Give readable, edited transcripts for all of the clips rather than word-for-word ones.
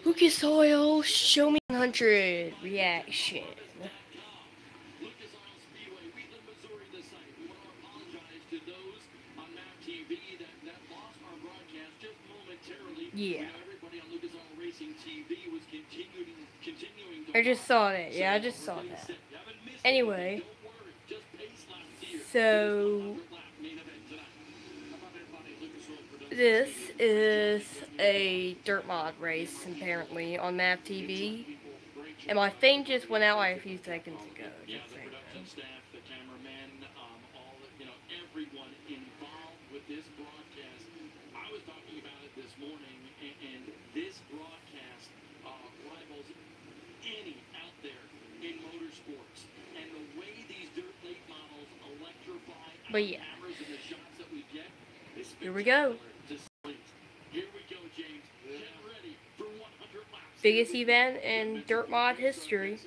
Lucas Oil, show me 100 reaction. Yeah. I just saw that. Yeah, I just saw that. Anyway, so this is a dirt mod race apparently on Map TV, and my thing just went out like a few seconds ago. Just saying. But yeah, here we go. Biggest event in dirt mod history.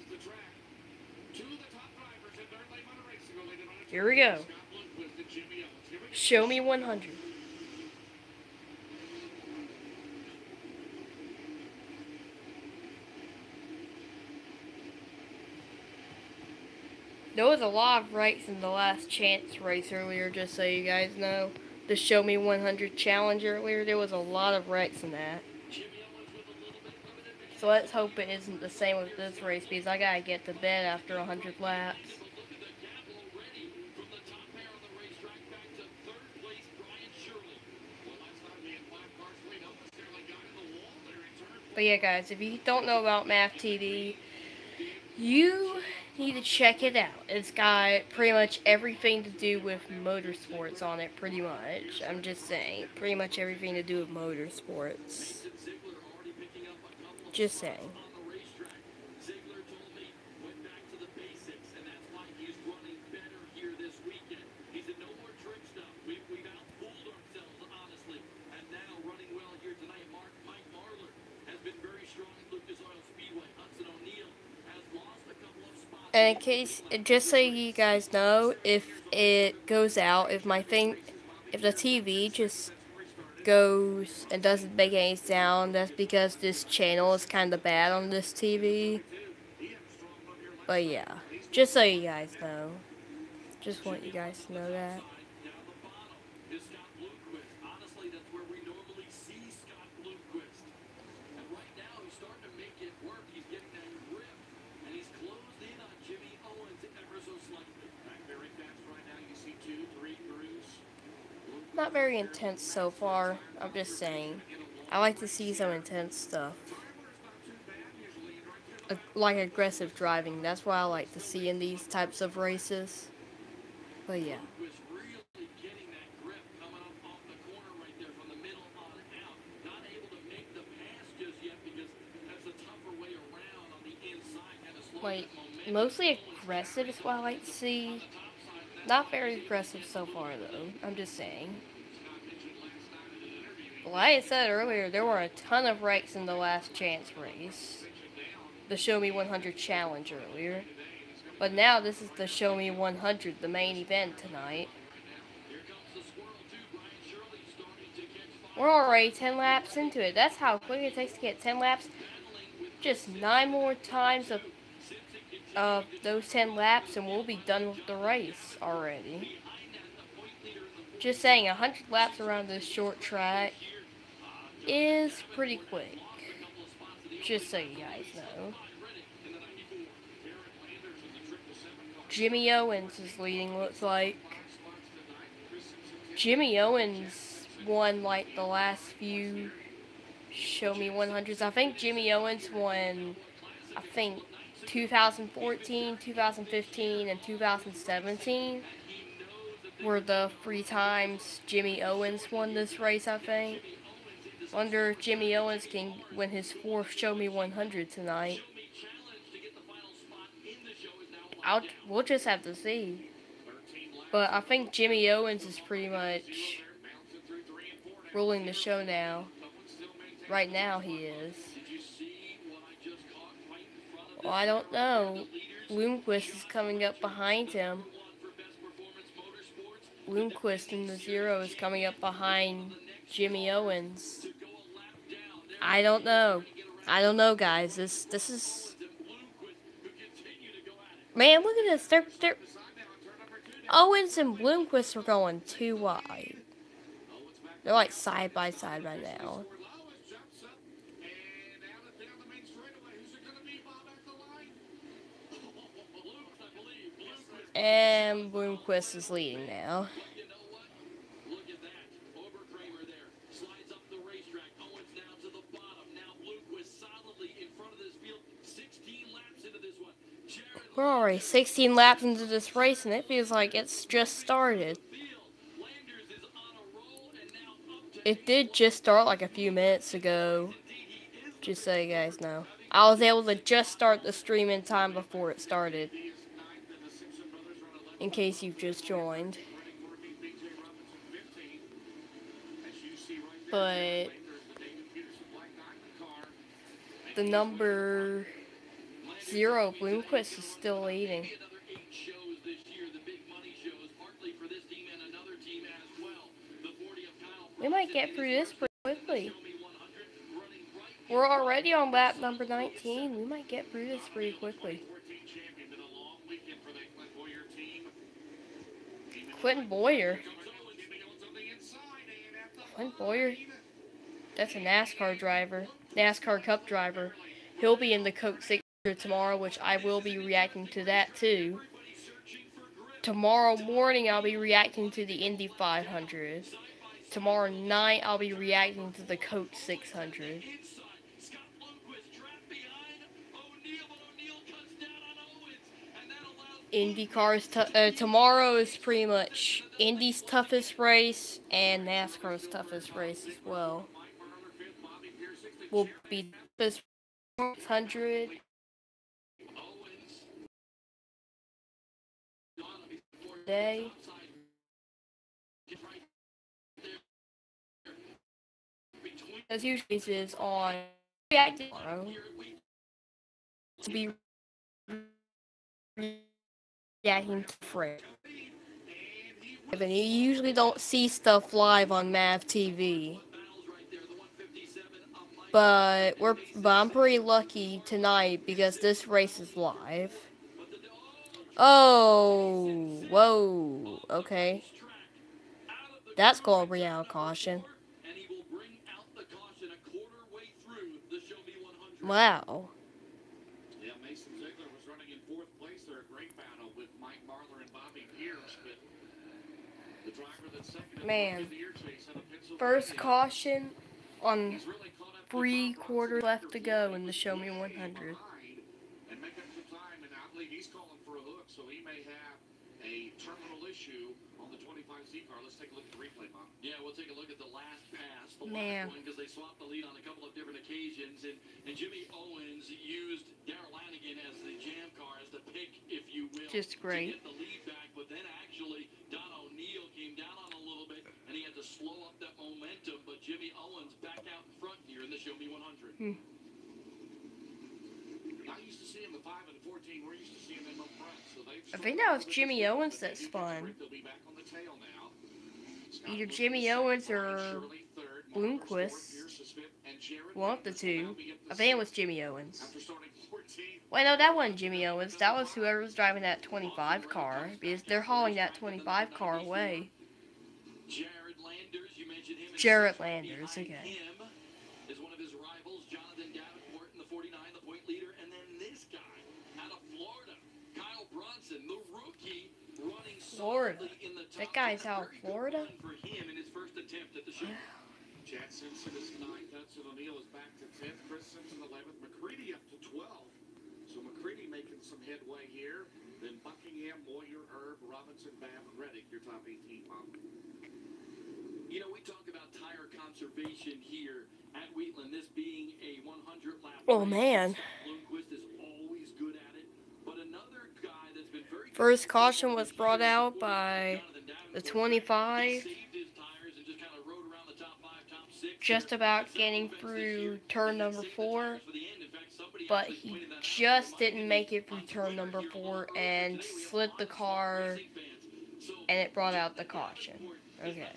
Here we go. Show me 100. There was a lot of rights in the last chance race earlier, just so you guys know. The Show Me 100 challenge earlier, there was a lot of wrecks in that. So let's hope it isn't the same with this race, because I gotta get to bed after 100 laps. But yeah, guys, if you don't know about Map TV, you need to check it out. It's got pretty much everything to do with motorsports on it, pretty much. I'm just saying, pretty much everything to do with motorsports. Just saying. And in case, just so you guys know, if it goes out, if the TV just goes and doesn't make any sound, that's because this channel is kind of bad on this TV. But yeah, just so you guys know. Just want you guys to know that. Not very intense so far, I'm just saying. I like to see some intense stuff. Like aggressive driving, that's what I like to see in these types of races. But yeah. Like, mostly aggressive is what I like to see. Not very aggressive so far, though. I'm just saying. Like I said earlier, there were a ton of wrecks in the last chance race. The Show Me 100 challenge earlier. But now this is the Show Me 100, the main event tonight. We're already 10 laps into it. That's how quick it takes to get 10 laps. Just 9 more times of those 10 laps and we'll be done with the race already. Just saying, 100 laps around this short track is pretty quick. Just so you guys know. Jimmy Owens is leading, looks like. Jimmy Owens won like the last few Show Me 100s. I think Jimmy Owens won, 2014, 2015, and 2017 were the 3 times Jimmy Owens won this race, I think. Wonder if Jimmy Owens can win his 4th Show Me 100 tonight. We'll just have to see. But I think Jimmy Owens is pretty much ruling the show now. Right now he is. Well, I don't know. Bloomquist is coming up behind him. Bloomquist in the 0 is coming up behind Jimmy Owens. I don't know. I don't know, guys. This is, man. Look at this. They're Owens and Bloomquist are going too wide. They're like side by side right now. And Bloomquist is leading now. We're already 16 laps into this race, and it feels like it's just started. It did just start like a few minutes ago, just so you guys know. I was able to just start the stream in time before it started, in case you've just joined. But the number 0, Bloomquist, is still leading. We might get through this pretty quickly. We're already on lap number 19. We might get through this pretty quickly. Quentin Boyer. Quentin Boyer, that's a NASCAR driver. NASCAR Cup driver. He'll be in the Coke 600 tomorrow, which I will be reacting to that too. Tomorrow morning, I'll be reacting to the Indy 500. Tomorrow night, I'll be reacting to the Coke 600. IndyCar's tomorrow is pretty much Indy's toughest race and NASCAR's toughest race as well. Will be this 600. Day. As usually is on reacting tomorrow. To be reacting to Fred. And you usually don't see stuff live on Mav TV. But I'm pretty lucky tonight because this race is live. Oh, whoa, okay. That's going to be out of caution. Wow. Yeah, Mason Ziegler was running in 4th place there. A great battle with Mike Marlar and Bobby Pierce, but the driver that's second man, first caution on 3 quarters left to go in the Show Me 100. And make up some time, and I believe he's calling for a hook, so he may have a terminal issue on the 25Z car. Let's take a look at the replay, Mom. Yeah, we'll take a look at the last pass, the last one, because they swapped the lead on a couple of different occasions, and Jimmy Owens used Darrell Lanigan as the jam car, as the pick, if you will, just great. to get the lead back, but then actually Don O'Neill came down on a little bit, and he had to slow up that momentum, but Jimmy Owens back out in front here in the Show Me 100. I used to see him the 5 and 14. We're used to seeing them up front. So I think that was Jimmy Owens that spun. Either Jimmy Owens or Bloomquist. One of the two. I think it was Jimmy Owens. Wait, no, that wasn't Jimmy Owens. That was whoever was driving that 25 car. Because they're hauling that 25 car away. Jared Landers, okay. Florida. That guy's out of Florida? Chad Simpson is 9th. Hudson O'Neill is back to 10th. Chris Simpson 11th. McCready up to 12th. So McCready making some headway here. Then Buckingham, Moyer, Herb, Robinson, Babb, and Reddick, your top 18, Mom. You know, we talk about tire conservation here at Wheatland, this being a 100-lap race. Oh, man. Bloomquist is always good at it. But another guy that's been very first caution was brought out by the 25. Just about getting through turn number 4. But he just didn't make it through turn number 4 and slid the car, and it brought out the caution. Okay.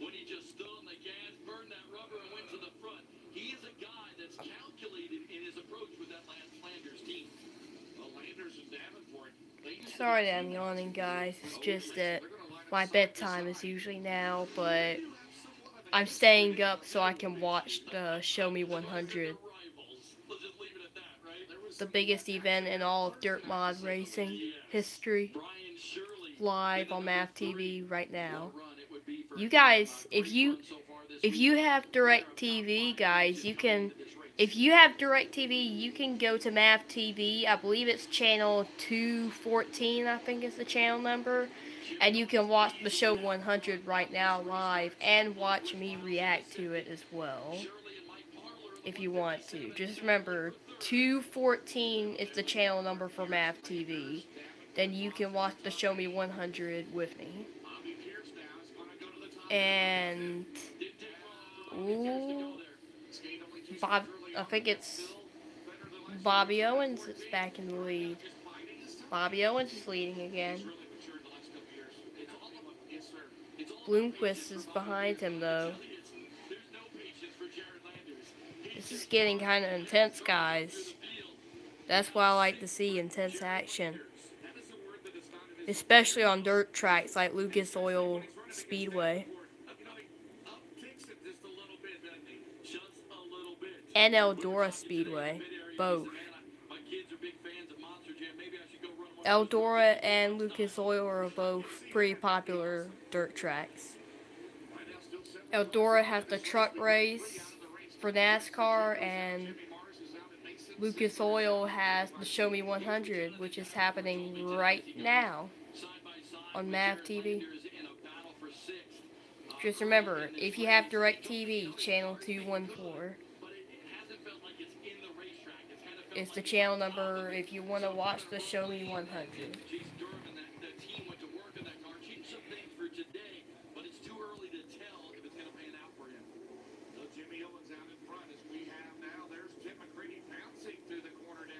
When he just stood on the gas, burned that rubber, and went to the front. He is a guy Sorry that I'm yawning, guys. It's just that my bedtime is usually now, but I'm staying up so I can watch the Show Me 100, the biggest event in all of Dirt Mod racing history, live on MAV TV right now. You guys, if you have DirecTV, guys, if you have DirecTV, you can go to MAV TV. I believe it's channel 214, I think is the channel number. And you can watch the Show 100 right now live and watch me react to it as well, if you want to. Just remember, 214 is the channel number for MAV TV. Then you can watch the Show Me 100 with me. And I think it's Bobby Owens that's back in the lead. Bobby Owens is leading again. Bloomquist is behind him, though. This is getting kind of intense, guys. That's why I like to see intense action. Especially on dirt tracks like Lucas Oil Speedway. And Eldora Speedway. Both. Eldora and Lucas Oil are both pretty popular dirt tracks. Eldora has the truck race for NASCAR, and Lucas Oil has the Show Me 100, which is happening right now on MAV TV. Just remember, if you have DirecTV, channel 214 is the channel number if you want to watch the Show Me 100.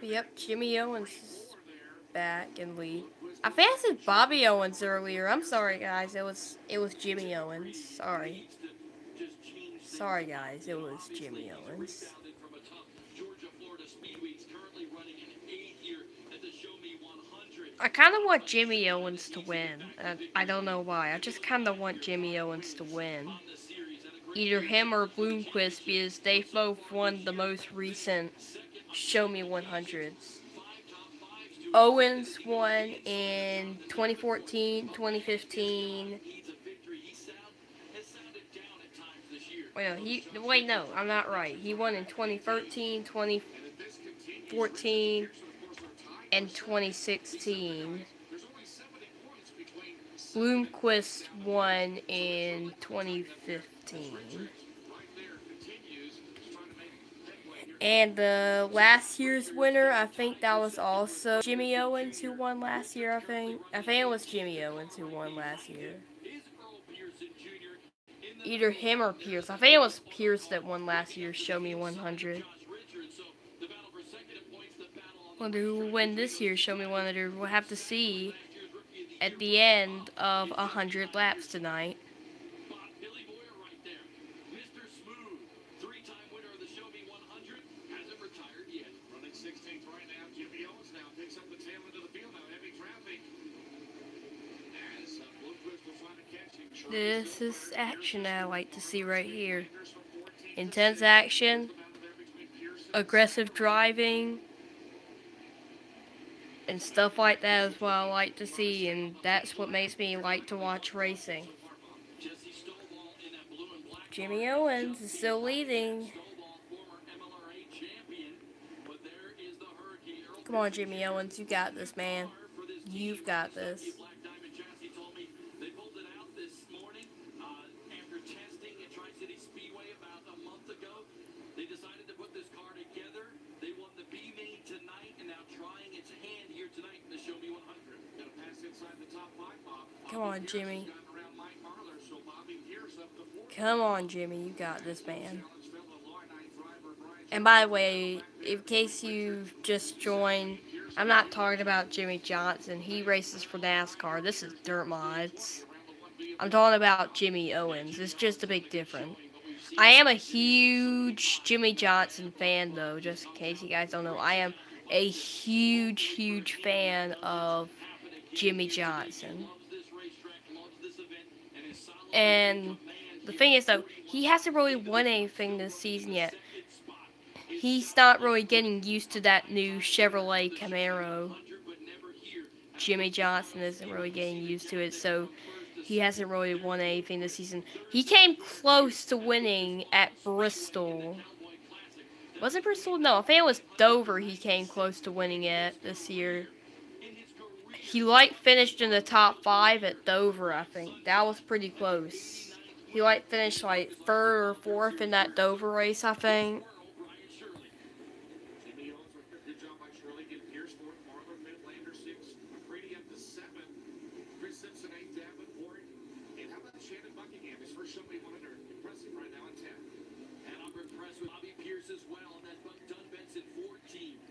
Yep, Jimmy Owens is back in lead. I think I said Bobby Owens earlier. I'm sorry, guys. It was Jimmy Owens. Sorry. Sorry, guys. It was Jimmy Owens. I kind of want Jimmy Owens to win. I don't know why. I just kind of want Jimmy Owens to win. Either him or Bloomquist, because they both won the most recent Show Me 100. Owens won in 2014, 2015. Wait, no, I'm not right. He won in 2013, 2014, and 2016. Bloomquist won in 2015. And the last year's winner, I think that was also Jimmy Owens who won last year, I think it was Jimmy Owens who won last year. Either him or Pierce. I think it was Pierce that won last year's Show Me 100. Wonder who will win this year's Show Me 100. We'll have to see at the end of 100 laps tonight. This is action I like to see right here. Intense action, aggressive driving, and stuff like that is what I like to see, and that's what makes me like to watch racing. Jimmy Owens is still leading. Come on, Jimmy Owens, you got this, man. You've got this. Come on, Jimmy. Come on, Jimmy. You got this, man. And by the way, in case you just joined, I'm not talking about Jimmy Johnson. He races for NASCAR. This is Dirt Mods. I'm talking about Jimmy Owens. It's just a big difference. I am a huge Jimmy Johnson fan, though, just in case you guys don't know. I am a huge fan of Jimmy Johnson. And the thing is, though, he hasn't really won anything this season yet. He's not really getting used to that new Chevrolet Camaro. Jimmy Johnson isn't really getting used to it, so he hasn't really won anything this season. He came close to winning at Bristol. Was it Bristol? No, I think it was Dover he came close to winning at this year. He, finished in the top 5 at Dover, I think. That was pretty close. He, finished, 3rd or 4th in that Dover race, I think.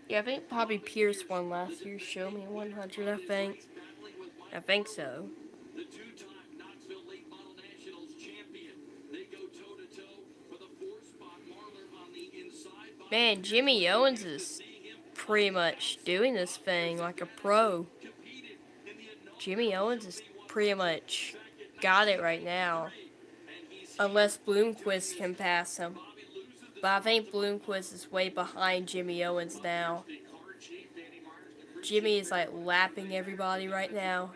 Yeah, I think Bobby Pierce won last year. Show me 100, I think. I think so. Man, Jimmy Owens is pretty much doing this thing like a pro. Jimmy Owens is pretty much got it right now. Unless Bloomquist can pass him. But I think Bloomquist is way behind Jimmy Owens now. Jimmy is lapping everybody right now.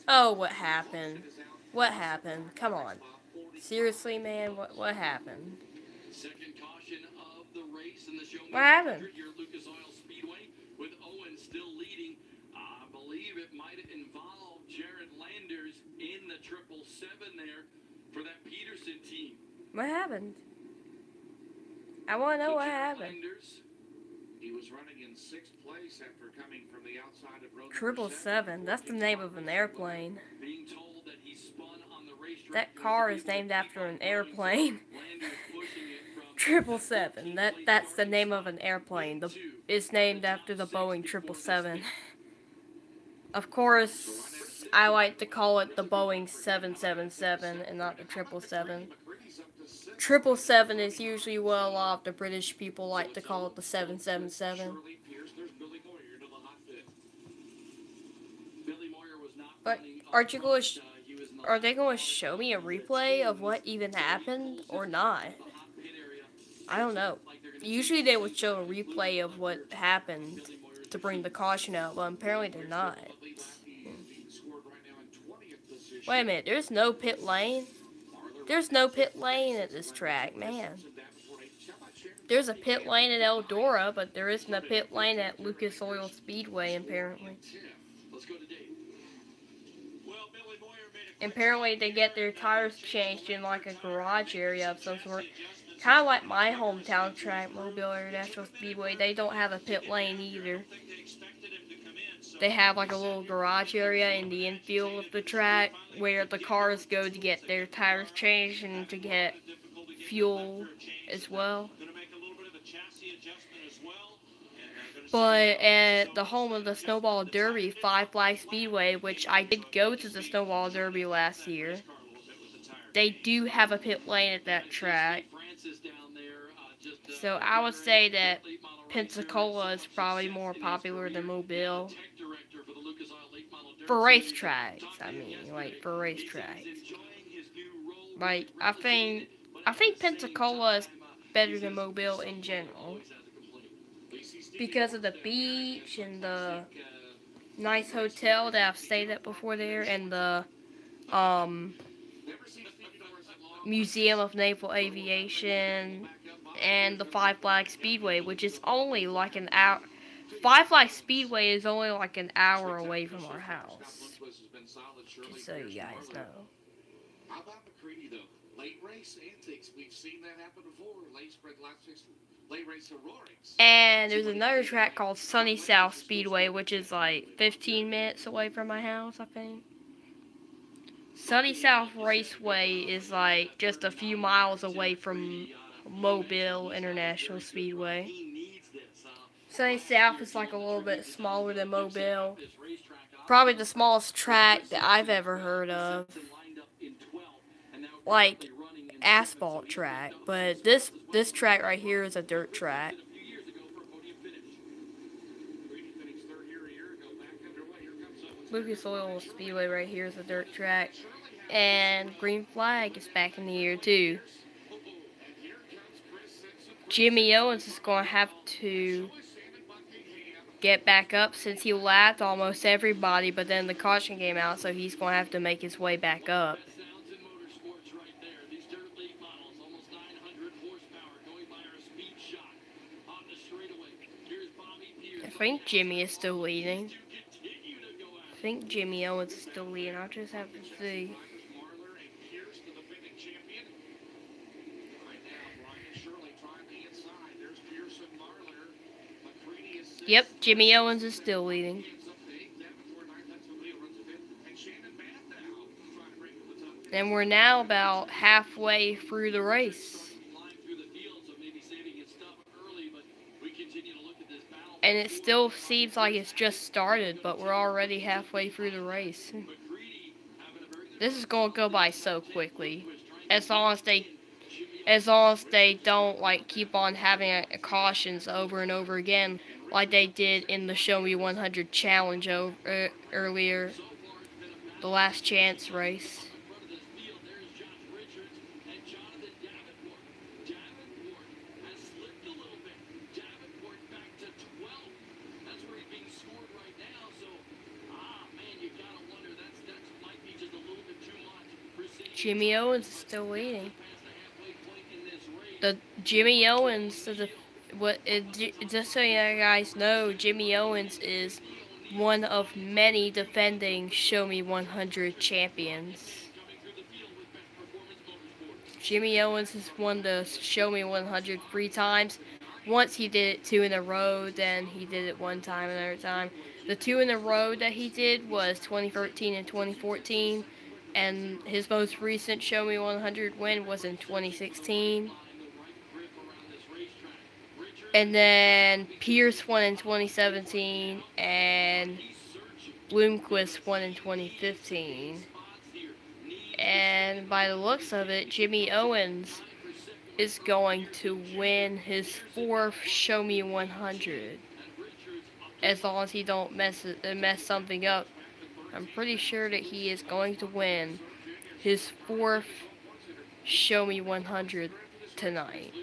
Oh, what happened? What happened? Come on. Seriously, man, what happened? What happened? With Owens still leading, I believe it might involve Jared Landers in the 777 there for that Peterson team. What happened? I want to know what happened. He was running in 6th place after coming from the outside of road 777. That's the name of an airplane. Being told that he spun on the racetrack. That car is named after an airplane. 777. That's the name of an airplane. It's named after the Boeing 777. Of course, I like to call it the Boeing 777 and not the 777. 777 is usually what a lot of the British people like to call it the 777. But are they going to show me a replay of what even happened or not? I don't know. Usually they would show a replay of what happened to bring the caution out, but apparently they're not. Wait a minute, there's no pit lane? There's no pit lane at this track, man. There's a pit lane at Eldora, but there isn't a pit lane at Lucas Oil Speedway, apparently. Apparently they get their tires changed in a garage area of some sort. Kind of like my hometown track, Mobile International Speedway. They don't have a pit lane either. They have a little garage area in the infield of the track where the cars go to get their tires changed and to get fuel as well. But at the home of the Snowball Derby, Five Flags Speedway, which I did go to the Snowball Derby last year, they do have a pit lane at that track. So I would say that Pensacola is probably more popular than Mobile. For racetracks, I mean, for racetracks. I think Pensacola is better than Mobile in general. Because of the beach and the nice hotel that I've stayed at before there, and the Museum of Naval Aviation, and the Five Flags Speedway, which is only an hour. Five Flags Speedway is only an hour away from our house. Just so you guys know. How about McCready, though? Late race antics. We've seen that happen before. Late race heroics. And there's another track called Sunny South Speedway, which is 15 minutes away from my house, I think. Sunny South Raceway is just a few miles away from Mobile International Speedway. Sunny South is a little bit smaller than Mobile. Probably the smallest track that I've ever heard of. Asphalt track, but this track right here is a dirt track. Lucas Oil Speedway right here is a dirt track. And green flag is back in the air too. Jimmy Owens is going to have to get back up since he lapped almost everybody, but then the caution came out, so he's going to have to make his way back up. I think Jimmy is still leading. I think Jimmy Owens is still leading. I'll just have to see. Yep, Jimmy Owens is still leading. And we're now about halfway through the race. And it still seems like it's just started, but we're already halfway through the race. This is going to go by so quickly. As long as they don't like keep on having cautions over and over again, like they did in the Show Me 100 challenge earlier, the last chance race. Jimmy Owens is still leading. Jimmy Owens, just so you guys know, Jimmy Owens is one of many defending Show Me 100 champions. Jimmy Owens has won the Show Me 100 3 times. Once he did it 2 in a row, then he did it 1 time another time. The 2 in a row that he did was 2013 and 2014. And his most recent Show Me 100 win was in 2016. And then Pierce won in 2017, and Bloomquist won in 2015. And by the looks of it, Jimmy Owens is going to win his 4th Show Me 100. As long as he don't mess something up. I'm pretty sure that he is going to win his 4th Show Me 100 tonight.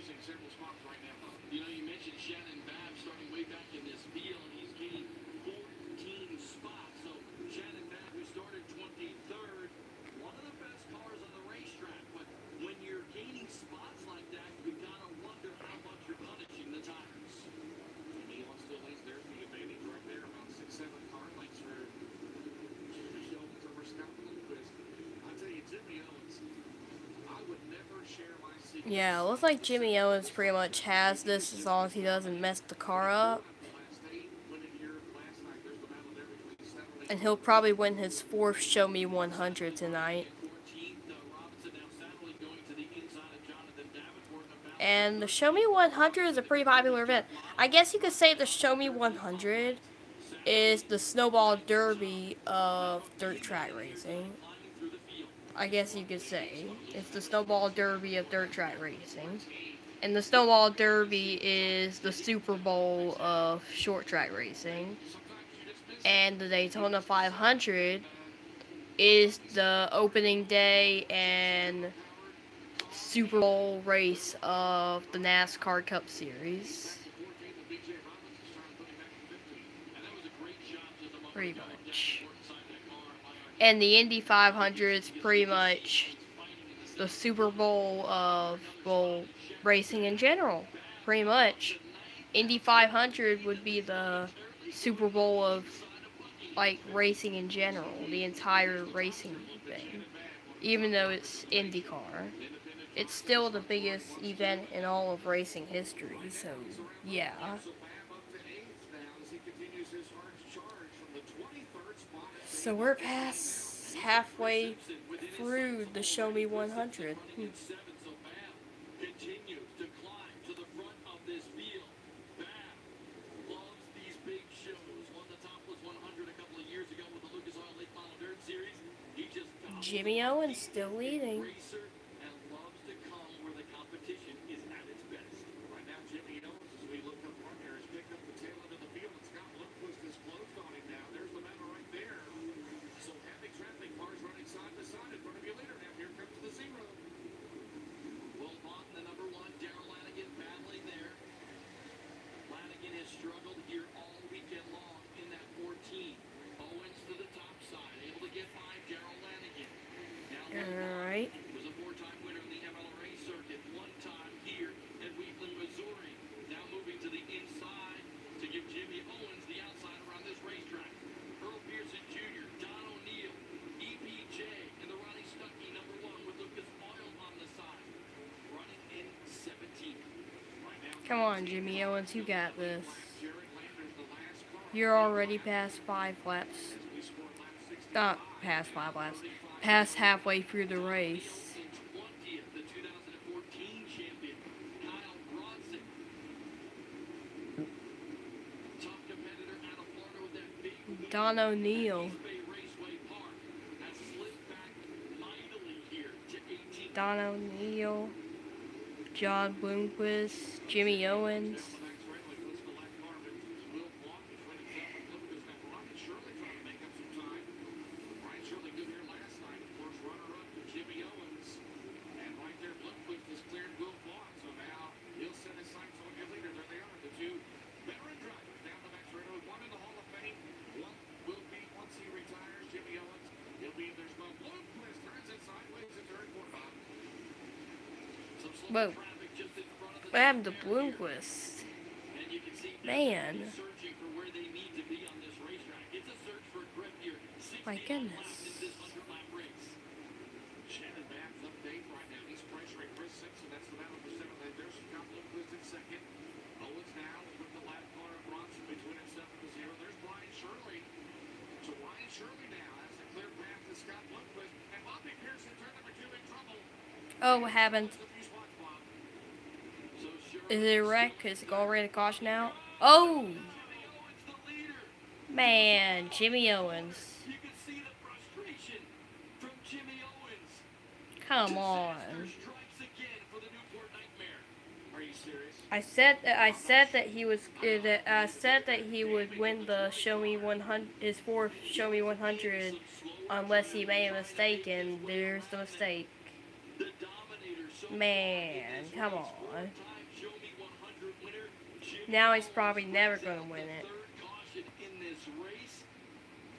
Yeah, it looks like Jimmy Owens pretty much has this as long as he doesn't mess the car up. And he'll probably win his 4th Show Me 100 tonight. And the Show Me 100 is a pretty popular event. I guess you could say the Show Me 100 is the Snowball Derby of dirt track racing. I guess you could say. It's the Snowball Derby of dirt track racing. And the Snowball Derby is the Super Bowl of short track racing. And the Daytona 500 is the opening day and Super Bowl race of the NASCAR Cup Series. Pretty much. And the Indy 500 is pretty much the Super Bowl of racing in general. Pretty much. Indy 500 would be the Super Bowl of like racing in general, the entire racing thing. Even though it's IndyCar, it's still the biggest event in all of racing history. So yeah. So we're past halfway through the Show Me 100. Jimmy Owens still leading. Come on, Jimmy Owens, you got this. You're already past 5 laps. Not past 5 laps. Past halfway through the race. Don O'Neill. Don O'Neill. John Bloomquist. Jimmy Owens. Whoa. What happened to Bloomquist? Man. My goodness. Oh, what happened? Is it a wreck? Is it already caution out? Oh! Man, Jimmy Owens. Come on. I said that he would win the Show Me 100, his fourth Show Me 100, unless he made a mistake, and there's the mistake. Man, come on. Now he's probably never going to win it.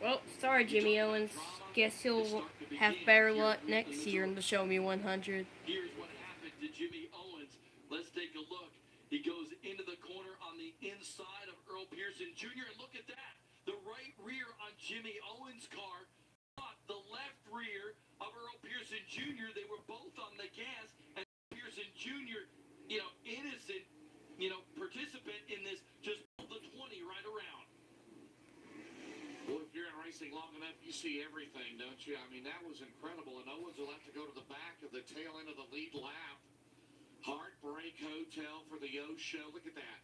Well, sorry, Jimmy Owens. Guess he'll have better luck next year in the Show Me 100. Here's what happened to Jimmy Owens. Let's take a look. He goes into the corner on the inside of Earl Pearson Jr. And look at that. The right rear on Jimmy Owens' car caught the left rear of Earl Pearson Jr. They were both on the gas. And Pearson Jr., innocent, participant in this, just pulled the 20 right around. Well, if you're in racing long enough, you see everything, don't you? I mean, that was incredible. And Owens will have to go to the back of the tail end of the lead lap. Heartbreak Hotel for the O Show. Look at that.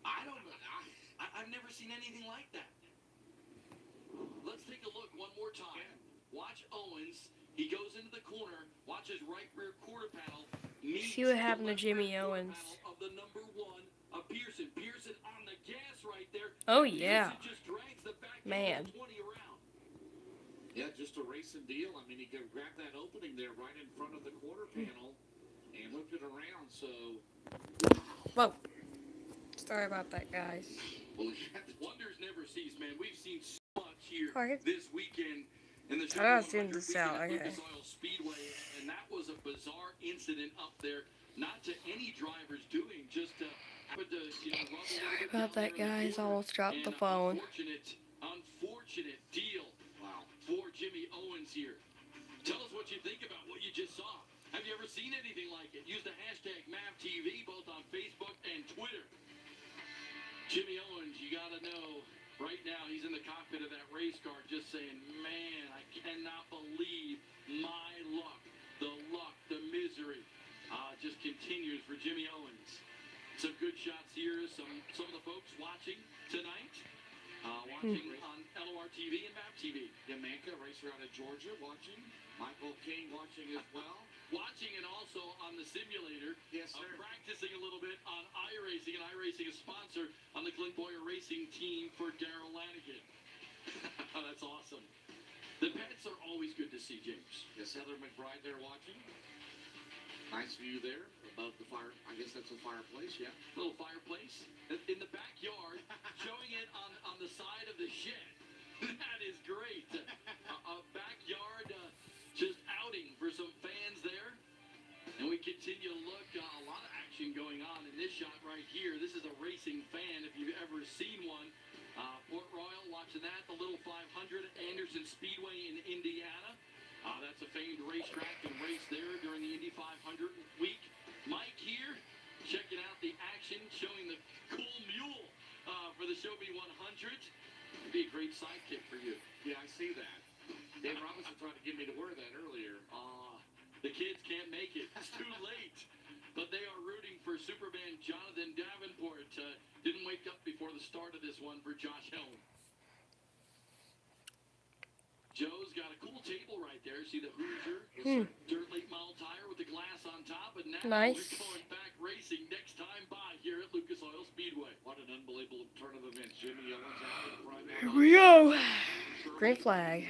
I've never seen anything like that. Let's take a look one more time. Watch Owens. He goes into the corner. Watch his right rear quarter panel. See what happened to Jimmy Owens. Of the number 1 of Pearson. Pearson on the gas right there. Oh, yeah. Just drags the back Man. 20 around. Yeah, just a racing deal. I mean, he could grab that opening there right in front of the quarter panel and hooked it around, so... Whoa. Sorry about that, guys. Well, wonders never cease, man. We've seen so much here Okay. this weekend in the I gotta zoom this out, okay. Lucas Oil Speedway, and that was a bizarre incident up there. Not to any drivers doing, just to happen to, Sorry about that, guys. I almost dropped the phone. Unfortunate deal. Wow. For Jimmy Owens here. Tell us what you think about what you just saw. Have you ever seen anything like it? Use the hashtag MAVTV both on Facebook and Twitter. Jimmy Owens, you gotta know, right now he's in the cockpit of that race car just saying, man, I cannot believe my luck. The misery just continues for Jimmy Owens. Some good shots here. Some of the folks watching tonight. Watching on LOR TV and MAP TV. Yamenka, racer out of Georgia, watching. Michael King watching as well. Watching and also on the simulator. Yes, sir. Practicing a little bit on iRacing. And iRacing is sponsored on the Clint Boyer Racing team for Darrell Lanigan. That's awesome. The pets are always good to see, James. Yes, Heather McBride there watching. Nice view there above the fire. I guess that's a fireplace, yeah. Little fireplace in the backyard, showing it on the side of the shed. That is great. A backyard just outing for some fans there. And we continue to look, a lot of action going on in this shot right here. This is a racing fan if you've ever seen one. Port Royal, watching that, the Little 500, Anderson Speedway in Indiana. That's a famed racetrack and race there during the Indy 500 week. Mike here. great sidekick for you. Yeah, I see that. Dave Robinson tried to get me to wear that earlier. The kids can't make it. It's too late. But they are rooting for Superman Jonathan Davenport. Didn't wake up before the start of this one for Josh Helm. Joe's got a cool table right there. See the Hoosier dirt late model tire with the glass on top. And now Nice. we're going back racing next time by here at Lucas Oil Speedway. What an unbelievable turn of events. Jimmy Owens out of the prime. Here we go. Green flag.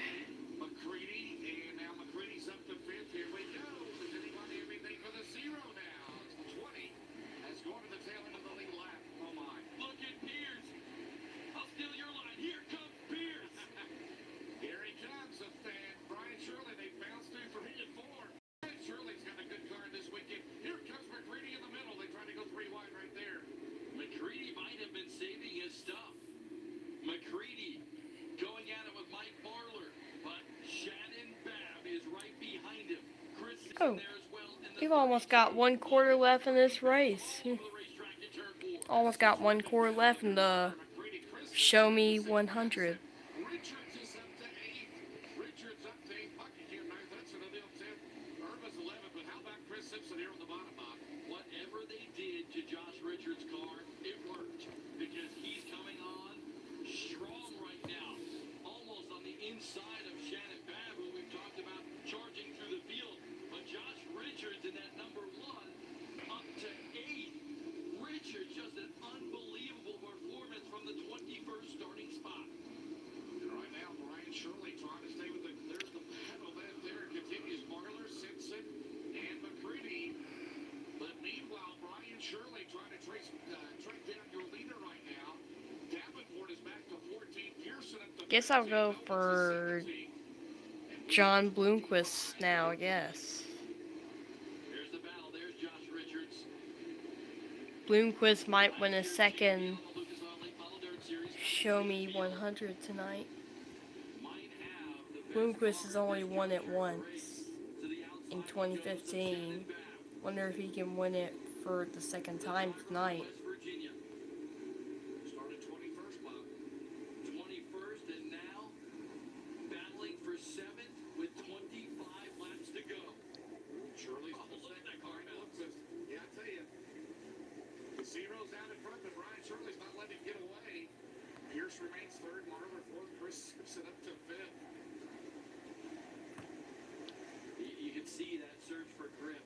McCready, and now McCready's up to fifth. Here we go. Does anybody have anything for the zero now? It's 20. Has gone to the tail end of the lead lap. Oh my. Look at Pierce. I'll steal your line. Here comes Pierce. Here he comes. And Brian Shirley, they bounced through 3 and 4. Brian Shirley's got a good car this weekend. Here comes McCready in the middle. They tried to go 3 wide right there. McCready might have been saving his stuff. McCready going at it with Mike Marlar, but Shannon Babb is right behind him. Chris is Oh, in there as well. We've almost got 1 quarter left in this race. All over the racetrack in turn 4. Almost got 1 quarter left in the Show Me 100. Richards is up to 8th. Richards up to 8th. Buckingham 9th. That's an O'Neill 10th. Urba's 11th. But how about Chris Simpson here on the bottom, Bob? Whatever they did to Josh Richards' car, it worked. Because he's coming on strong right now. Almost on the inside of Shannon Babb, who we've talked about charging through the field. But Josh Richards in that number 1 up to 8th. Richards just an unbelievable performance from the 21st starting spot. And right now, Brian Shirley trying to stay with the. There's the pedal left there. Continues Marlar, Simpson, and McCready. But meanwhile, Brian Shirley trying to track down your leader right now. Davenport is back to 14. Pearson up to Guess I'll 13. go Owens is for 17. John Bloomquist now, I guess. There's the battle. There's Josh Richards. Bloomquist might win a second Lucas Oil Late Model Dirt Series. Show Me 100 tonight. Might have the Bloomquist has only won it once to the outside in 2015. Wonder if he can win it for the second time tonight. West Virginia. Started 21st, Bob. 21st and now battling for 7th with 25 laps to go. Shirley's Oh, the look at that second car now. Yeah, I tell you. Zero's out in front, but Brian Shirley's not letting him get away. Pierce remains third, Marlar fourth, Chris Simpson up to fifth. You can see that surge for grip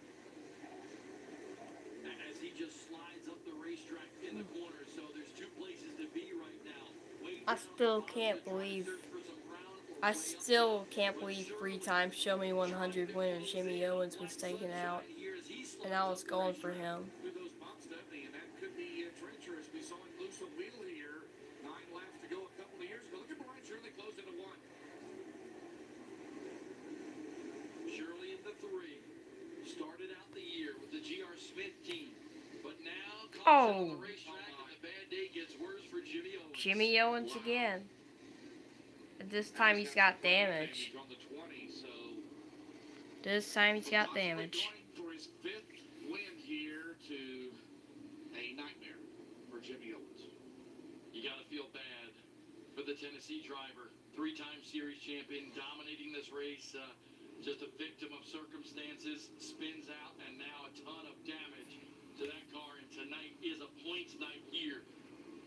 as he just slides up the racetrack in the corner. So there's 2 places to be right now. I still can't believe 3 times Show Me 100 winner Jimmy Owens was taken out, and I was going for him. Through those bumps, Stephanie, and that could be treacherous. We saw him lose a wheel here. 9 laps to go a couple of years ago. Look at Brian Shirley close into 1. Shirley in the 3 started out the year with the GR Smith team, but now on the racetrack and the bad day gets worse for Jimmy Owens. Jimmy Owens again. And this time he's got damage. On the 20, so This time he's got damage. for his 5th win here to a nightmare for Jimmy Owens. You got to feel bad for the Tennessee driver, 3-time series champion, dominating this race. Just a victim of circumstances, spins out, and now a ton of damage to that car. And tonight is a points night here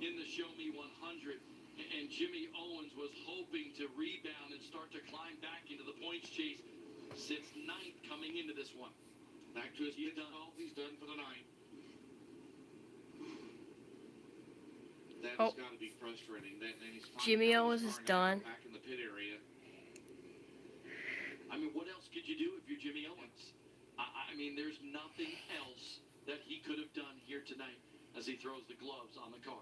in the Show Me 100. And Jimmy Owens was hoping to rebound and start to climb back into the points chase. Sits 9th coming into this one. Back to his pit stop. He's done for the night. That has got to be frustrating. Jimmy Owens is done. Back in the pit area. I mean, what else could you do if you're Jimmy Owens? I mean, there's nothing else that he could have done here tonight as he throws the gloves on the car.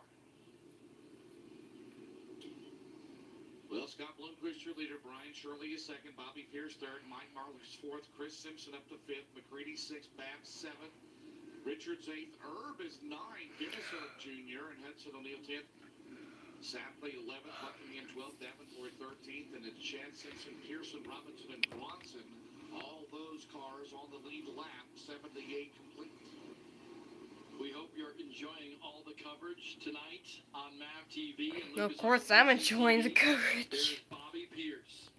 Well, Scott Bloomquist, your leader. Brian Shirley is second. Bobby Pierce third. Mike Marlar's fourth. Chris Simpson up to fifth. McCready sixth. Babb seventh. Richards eighth. Herb is ninth. Guinness Jr. and Hudson O'Neill 10th. Sapley 11th. Buckingham 12th. Davenport 13th. And it's Chad Simpson, Pearson, Robinson, and Bronson. All those cars on the lead lap. 78 complete. We hope you're enjoying all the coverage tonight on MAV TV. And Of course, I'm enjoying the coverage. There's Bobby Pierce,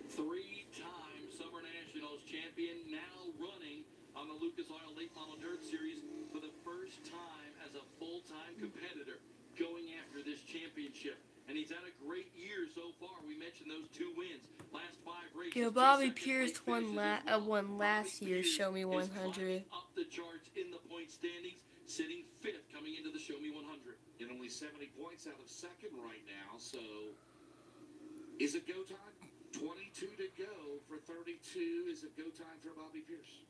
three-time Summer Nationals champion, now running on the Lucas Oil Late Model Dirt Series for the first time as a full-time competitor going after this championship. And he's had a great year so far. We mentioned those 2 wins. Last 5 races. Yeah, Bobby Pierce won last year. Show Me 100. Up the charts in the point standings, sitting 5th coming into the Show Me 100. And only 70 points out of second right now, so is it go time? 22 to go for 32. Is it go time for Bobby Pierce?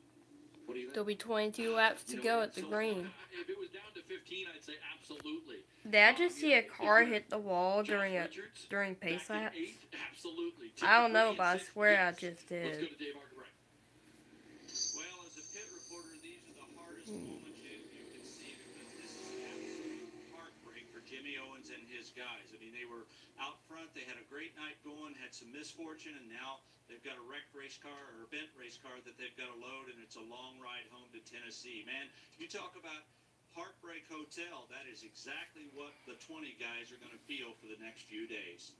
What do you think? There'll be 22 laps to go at the green. If it was down to 15, I'd say absolutely. Did I just see a car hit the wall during pace laps? Absolutely. I don't know, but I swear I just Let's go did. to Dave Arkwright. Well, as a pit reporter, these are the hardest moments you can see, because this is an absolute heartbreak for Jimmy Owens and his guys. I mean, they were out front, they had a great night going, had some misfortune, and now they've got a wrecked race car or a bent race car that they've got to load, and it's a long ride home to Tennessee. Man, you talk about Heartbreak Hotel, that is exactly what the 20 guys are going to feel for the next few days.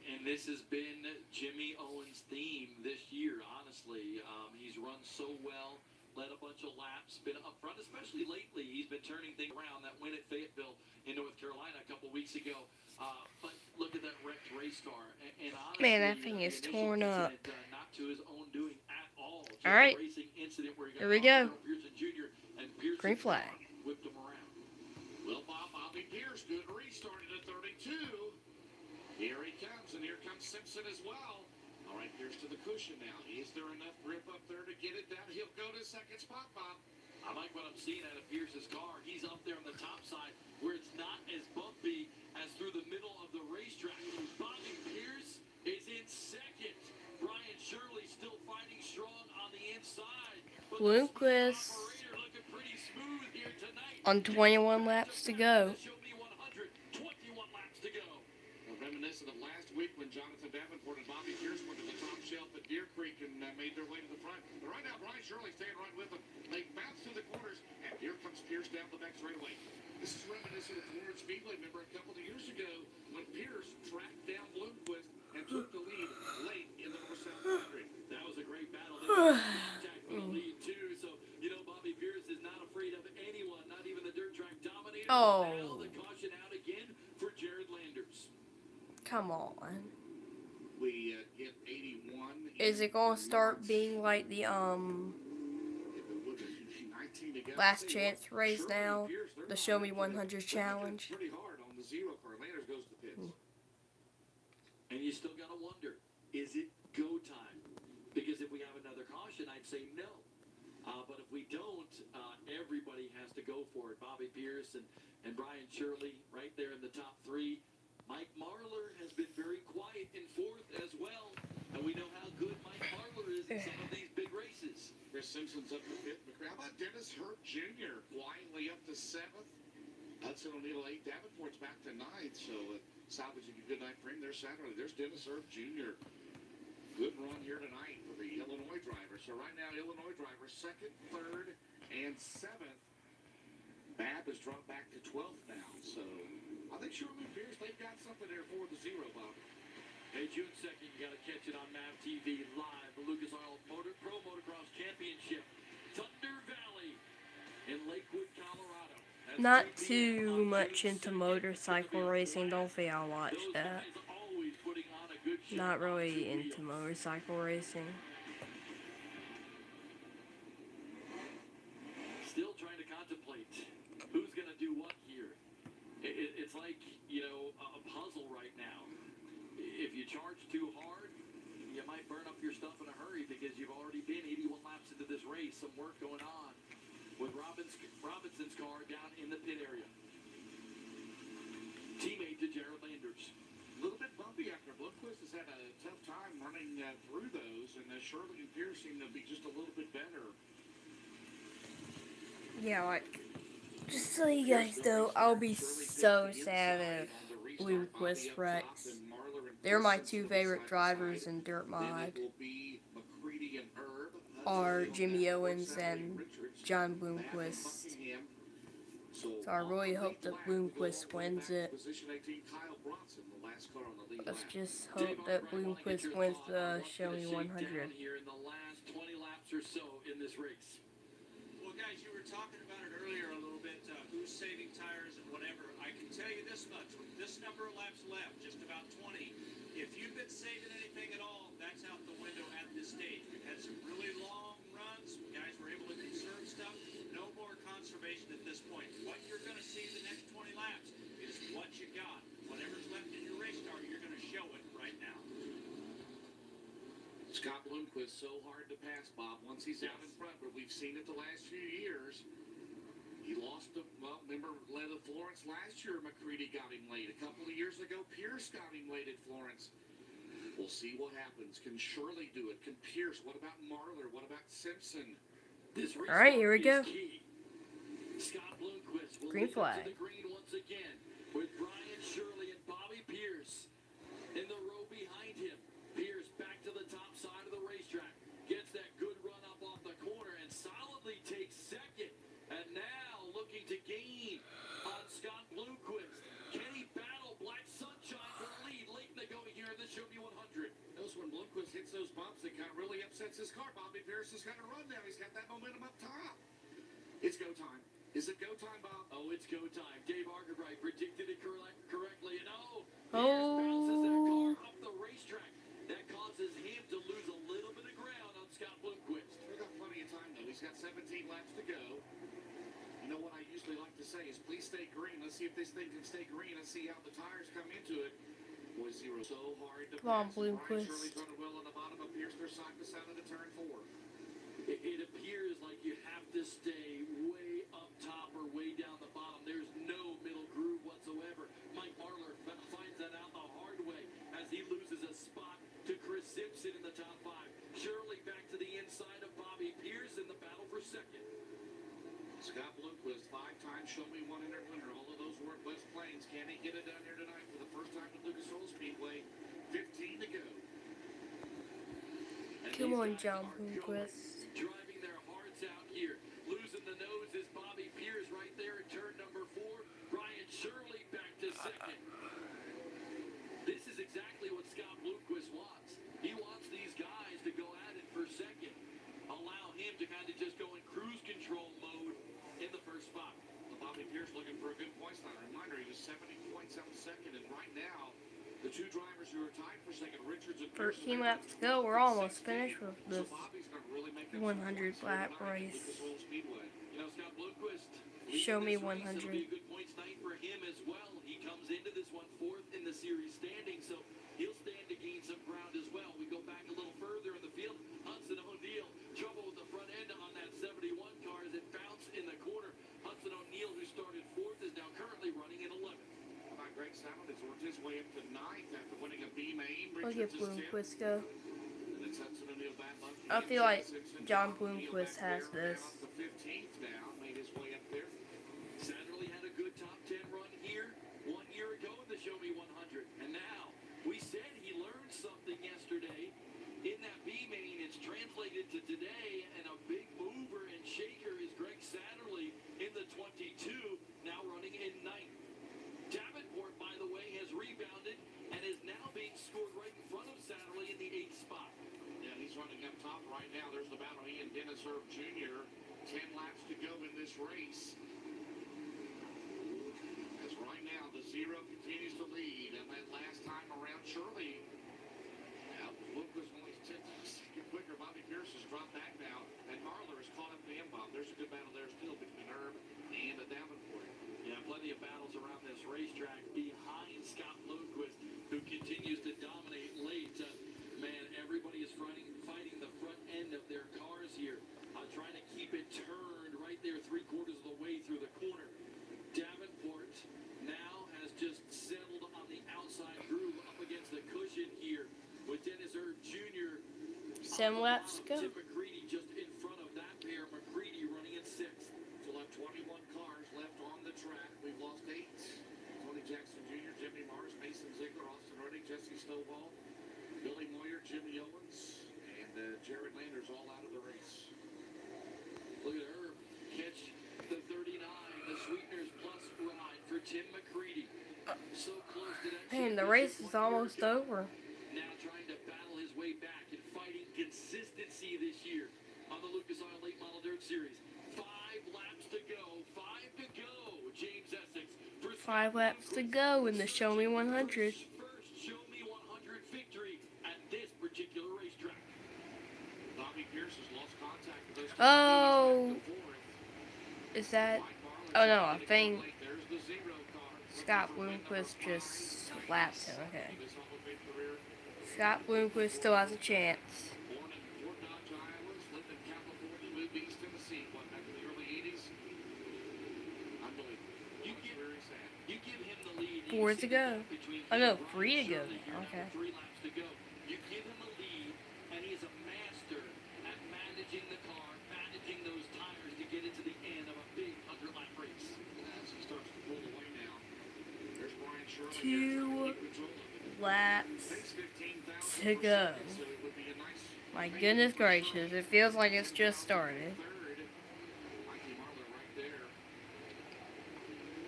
And this has been Jimmy Owens' theme this year, honestly. He's run so well, led a bunch of laps, been up front, especially lately. He's been turning things around. That win at Fayetteville in North Carolina a couple weeks ago. But look at that wrecked race car. And honestly, Man, that thing is torn up. Not to his own doing at all. Just All right. a racing incident where he got Here we go. Pearson Jr. and Pearson Green flag. whipped him around. Well, Bobby Pierce, good restart at 32. Here he comes, and here comes Simpson as well. All right, here's to the cushion now. Is there enough grip up there to get it down? He'll go to second spot, Bob. I like what I'm seeing out of Pierce's car. He's up there on the top side where it's not as bumpy as through the middle of the racetrack. Bobby Pierce is in second. Brian Shirley still fighting strong on the inside. But Bloomquist operator looking pretty smooth here tonight. on 21 laps to go. Show Me 100, 21 laps to go. Well, reminiscent of last week when Jonathan Davenport and Bobby Pierce went to the top shelf at Deer Creek and made their way to the front. But right now, Brian Shirley staying right with them. They bounce through the corners, and here comes Pierce down the back straightaway. This is reminiscent of Florence Speedway. Remember a couple of years ago when Pierce tracked down Bloomquist and took the lead late in the North-South boundary. That was a great battle. Contact for the lead, too. So, you know, Bobby Pierce is not afraid of anyone, not even the dirt track dominator. Oh. Now the caution out again for Jared Landers. Come on. We get 81. Is it gonna start being like the last chance race now? The Show Me 100 challenge. Pretty hard on the zero car. Landers goes to pits. And you still got to wonder, is it go time? Because if we have another caution, I'd say no. But if we don't, everybody has to go for it. Bobby Pierce and Brian Shirley right there in the top 3. Mike Marlar has been very quiet in 4th as well. And we know how good Mike Marlar is in some of these big races. Chris Simpson's up to 5th. How about Dennis Hurt Jr. quietly up to 7th? Hudson O'Neal 8th. Davenport's back to 9th. So salvaging a good night for him there Saturday. There's Dennis Hurt Jr. Good run here tonight for the Illinois driver. So right now, Illinois drivers 2nd, 3rd, and 7th. Babb has dropped back to 12th now. So I think Shirley Pierce, they've got something there for the zero, Bob. Hey, June 2nd, you got to catch it on MAV TV live. The Lucas Oil Pro Motocross Championship. Thunder Valley in Lakewood, Colorado. That's Not 3 p.m. too on much June into 2nd. motorcycle racing. Don't think I'll watch Those that. guys always putting on a good show Not on really two into wheels. motorcycle racing. Still trying to contemplate who's going to do what here. It's like, you know, a puzzle right now. If you charge too hard, you might burn up your stuff in a hurry because you've already been 81 laps into this race. Some work going on with Robinson's car down in the pit area. Teammate to Jared Landers. A little bit bumpy after Bloomquist has had a tough time running through those, and Shirley and Pierce seem to be just a little bit better. Yeah, like, just so you guys know, I'll be so sad if Bloomquist wrecks. They're my 2 favorite drivers in Dirt Mod, are Jimmy Owens and John Bloomquist. So I really hope that Bloomquist wins it. Position 18, Kyle Bronson, the last car on the lead Let's lap. just hope that Bloomquist wins the Show Me 100. Here in the last 20 laps or so in this race. Well, guys, you were talking about it earlier a little bit, who's saving tires and whatever. I can tell you this much, with this number of laps left, just about 20, if you've been saving anything at all, that's out the window at this stage. We've had some really long runs. Guys were able to conserve stuff. No more conservation at this point. What you're going to see in the next 20 laps is what you got. Whatever's left in your race car, you're going to show it right now. Scott Bloomquist, so hard to pass, Bob, once he's out in front, but we've seen it the last few years. He lost, well, remember, led at Florence last year, McCready got him late. A couple of years ago, Pierce got him late at Florence. We'll see what happens. Can Shirley do it? Can Pierce? What about Marlar? What about Simpson? This race All right, here we go. key. Scott Bloomquist will Green lead flag. to the green once again with Brian Shirley and Bobby Pierce in the row behind him. Pierce back to the top side of the racetrack. Gets that good run up off the corner and solidly takes second. And now looking to gain on Scott Bloomquist. Can he battle Black Sunshine for the lead late in the going here in the Show Me 100? Notice when Bloomquist hits those bumps, it kind of really upsets his car. Bobby Pierce has got to run now. He's got that momentum up top. It's go time. Is it go time, Bob? Oh, it's go time. Dave Argerbright predicted it correctly. And bounces that Oh, car off the racetrack. That causes him to lose a little bit of ground on Scott Bloomquist. We've got plenty of time, though. He's got 17 laps to go. You know what I usually like to say is, please stay green. Let's see if this thing can stay green and see how the tires come into it. Boy, zero so hard to come on, pass. Brian Bloomquist. Shirley's running well on the bottom of Pierce. They're side to side of the turn 4. It appears like you have to stay way up top or way down the bottom. There's no middle groove whatsoever. Mike Marlar finds that out the hard way as he loses a spot to Chris Simpson in the top 5. Shirley back to the inside of Bobby Pierce in the battle for second. Scott Bloomquist, 5-time Show Me 100 winner. All of those were at West Plains. Can he get it down here tonight for the first time at Lucas Oil Speedway? 15 to go. And come these on, guys John are Bloomquist. driving their hearts out here. Losing the nose is Bobby Pierce right there at turn number 4. Brian Shirley back to second. This is exactly what Scott Bloomquist wants. He wants these guys to go at it for second. Allow him to kind of just go in cruise control mode in the first spot. Bobby Pierce looking for a good points line. Reminder, he was 70 points out second, and right now, the two drivers who are tied for second, Richards and Pierce. 13 laps to go. We're almost finished with So this Bobby's going to really make 100 lap race. Lucas Oil Speedway. You know, Scott Bloomquist. Show Me leading this race, 100. It'll be a good points night for him as well. He comes into this one 4th in the series standing, so he'll stand to gain some ground as well. We go back a little further in the field. Hudson O'Neal, trouble with the front end on that 71 car as it bounced in the corner. Hudson O'Neal, who started 4th, is now currently running in 11th. How about Greg Salmon has worked his way up to 9th after winning a B-Main. Look at Richards is 10th. Bloomquist go. And it's Hudson O'Neal bad luck. I feel like Simpson. John O'Neal Bloomquist back has there, this. down to 15th now, made his way up there. Satterley had a good top 10 run here 1 year ago in the Show Me 100. And now, we said he learned something yesterday. In that B-Main, it's translated to today, and a big mover and shaker is Greg Satterley in the 22, now running in 9th. Davenport, by the way, has rebounded and is now being scored right in front of Satterley in the 8th spot. Yeah, he's running up top right now. There's the battle. He and Dennis Herb Jr. 10 laps to go in this race. As right now, the 0 continues to lead. And that last time around, Shirley. Now, Luke was only 10 seconds quicker. Bobby Pierce has dropped back now. And Marlar has caught up to him, Bob. There's a good battle there still between Herb and Davenport. Yeah, plenty of battles around this racetrack behind Scott Bloomquist, who continues to dominate late. Man, everybody is fighting the front end of their cars here, trying to keep it turned right there 3/4 of the way through the corner. Davenport now has just settled on the outside groove up against the cushion here with Dennis Herb Jr. 7 laps to go. Tim McCready just in front of that pair. McCready running in 6th. We'll have 21 cars left on the track. We've lost 8. Tony Jackson Jr., Jimmy Mars, Mason Ziegler, Austin Reddick, Jesse Stovall, Billy Moyer, Jimmy Owens, and Jared Landers all out of the race. Look at Herb catch the 39. The sweeteners Tim McCready. So close to that. Man, the race is almost over. Now trying to battle his way back and fighting consistency this year on the Lucas Oil Late Model Dirt Series. 5 laps to go. 5 to go. James Essex. 5 laps to go in the Show Me 100. First Show Me 100 victory at this particular racetrack. Bobby Pierce has lost contact with those two. Oh, is that? Oh no, I think There's the 0 car. Scott Bloomquist just lapped him. Okay. Scott Bloomquist still has a chance. Born in Fort Dodge, Iowa, lived in California, moved to East Tennessee, back in the early 80s. Unbelievable. You give him the lead. 4 to go. Oh no, 3 to go. Okay. 3 laps to go. You give him a lead, and he's a master at managing the car, managing those tires to get it to the end of a big 100-lap race. As he starts to pull away now. There's Brian Shirley. 2 laps to go. My goodness gracious, it feels like it's just started. Mikey Marler right there.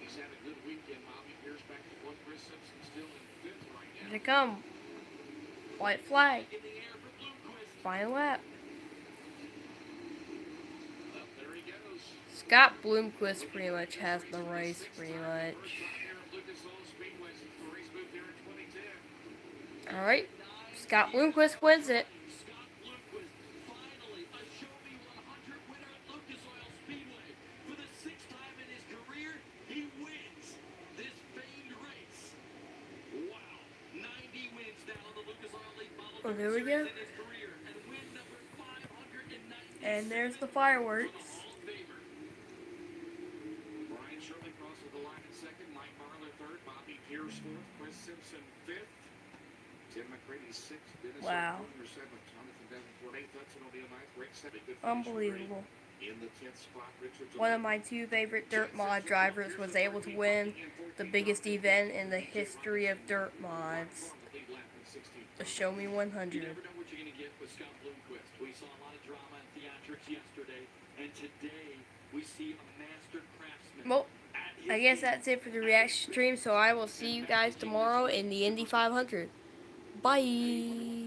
He's had a good weekend. Bobby Pierce back to 4th. Chris Simpson still in 5th right now. Here they come. White flag. In the air for Bloomquist. Final lap. Up there he goes. Scott Bloomquist pretty much has the race, pretty much. Alright. Scott Bloomquist wins it. Scott Bloomquist, finally a Show Me 100 winner at Lucas Oil Speedway. For the 6th time in his career, he wins this famed race. Wow, 90 wins now on the Lucas Oil Late Model Oh, Dirt there we Series go. in his career, and win number 590. And there's the fireworks. Brian Shirley crosses the line in 2nd. Mike Marler 3rd. Bobby Pierce 4th. Chris Simpson 5th. Tim McCready 6th. Dennis Wow. O'Connor 7th. Jonathan Davenport 8th. Hudson O'Neal 9th. Greg 7th. Good finish for Unbelievable. Greg. In the 10th spot, Richards One of my 2 favorite dirt mod drivers was able to win the biggest event in the history of dirt mods. The Show Me You 100. never know what you're going to get with Scott Bloomquist. We saw a lot of drama and theatrics yesterday, and today we see a master craftsman. Well, at his I guess game. that's it for the reaction stream, so I will see you guys tomorrow in the Indy 500. Bye!